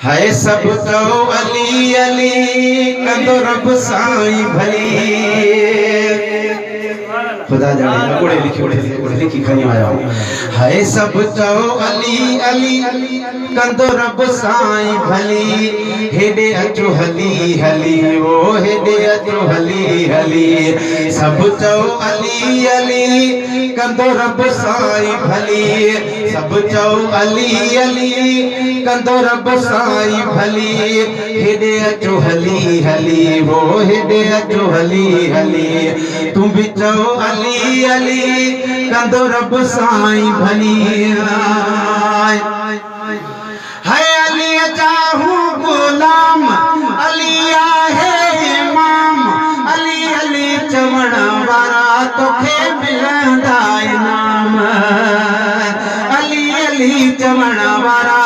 है सब तो अली अली कंदो रब साईं भली। खुदा जाने कोड़े लिखी खणी आया है सब तो अली अली कंदो रब साईं भली। हेडे अचो हली हली ओ हेडे अचो हली हली। सब तो अली अली कंदो रब साईं भली। सब तो अली अली कंदो रब साईं भली। हेडे अचो हली हली वो हेडे अचो हली हली। तुम भी चओ अली अली कंदो रब साईं भली। है अली चाहूं गुलाम अली आहे इमाम। अली अली चवण वारा तोखे मिलंदा इनाम। अली अली चवण वारा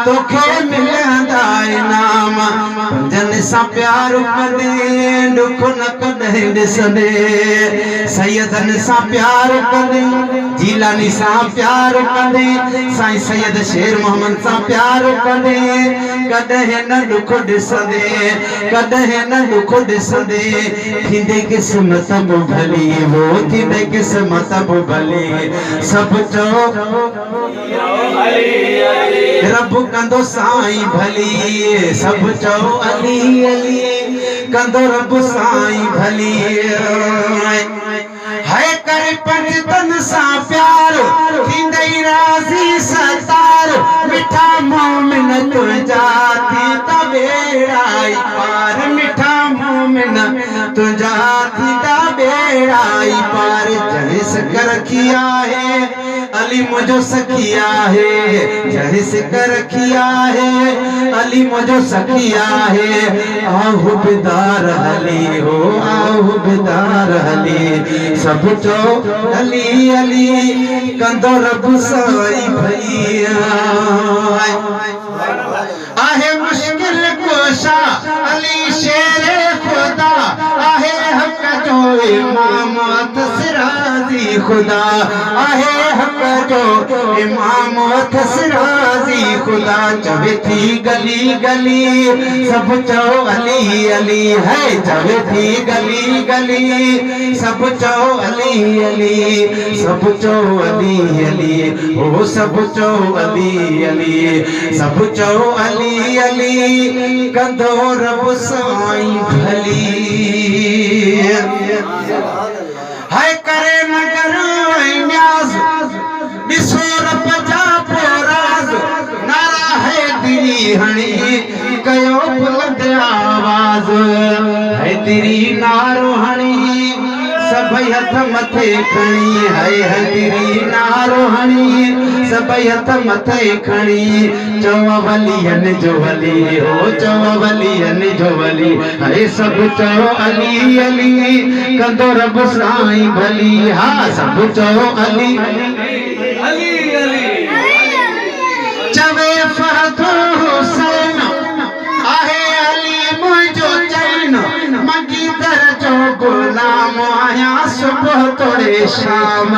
तोखे मिलंदा इनाम। पंजन सां प्यार कंदे दुख न कॾहिं ॾिसंदे। सैयदन सां प्यार कंदे जीलानी सां प्यार कंदे। साईं सैयद शेर मोहम्मद सां प्यार कंदे कॾहिं न दुख ॾिसंदे कॾहिं न दुख ॾिसंदे। थींदे क़िस्मत बि भली वो थींदे क़िस्मत बि भली। सभु चओ रब कंदो साईं भली। सभु चओ अली अली कंदो रब साईं भली। है करे पंजतन सां प्यार थींदई राज़ी सतार। मिठा मोमिन तुंहिंजा थींदा बेड़ा ई पार। मिठा मोमिन तुंहिंजा थींदा बेड़ा ई पार। जंहिं सिक रखी आहे अली मुझो सखिया है। जही सिक रखिया है अली मुझो सखिया है। आहु बिदार हली हो आहु बिदार हली। सब चो अली अली कंदो रब साईं भली। आहे मुश्किल कोशा अली शेरे खुदा। आहे हक जो इमाम तसराजी खुदा। आहे हक जो इमाम तसराजी खुदा। चवे थी गली गली सब चो अली अली है। चवे थी गली गली सब चो अली अली। सब चो अली अली ओ सब चो अली अली। सब चो अली अली कंदो रब साईं भली। है करे मगर न्याज़ ॾिसो रब जा पोराज़। नारा है दिली हणी कयो बुलंद आवाज़। है दिली नारो हणी सभई हथ मथे खणी। है दिली नारो हणी सभई हथ मथे खणी। चओ वलियन जो वली हो चओ वलियन जो वली। है सब चओ अली अली कंदो रब साईं भली। हा सब चओ अली अली अली। चवे फहद हुसैन आहे अली मुझो चैन। मंगी दर जो गुलाम आया सुबह तोड़े शाम।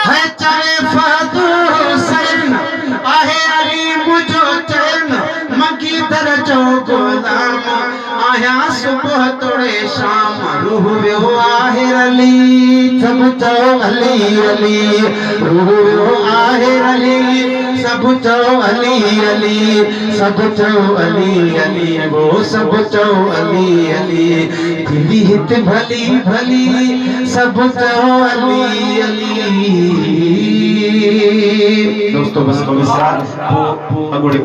है चवे फहद हुसैन आहे अली मुझो चैन। मंगी दर जो गुलाम आया सुबह तोड़े शाम। रूह वियो आहे अली सब चओ अली अली। रूह वियो आहे अली सब चओ अली अली। सब चओ अली अली वो सब चओ अली अली। दिली हित भली भली सब चओ अली अली। दोस्तों बस अगोड़े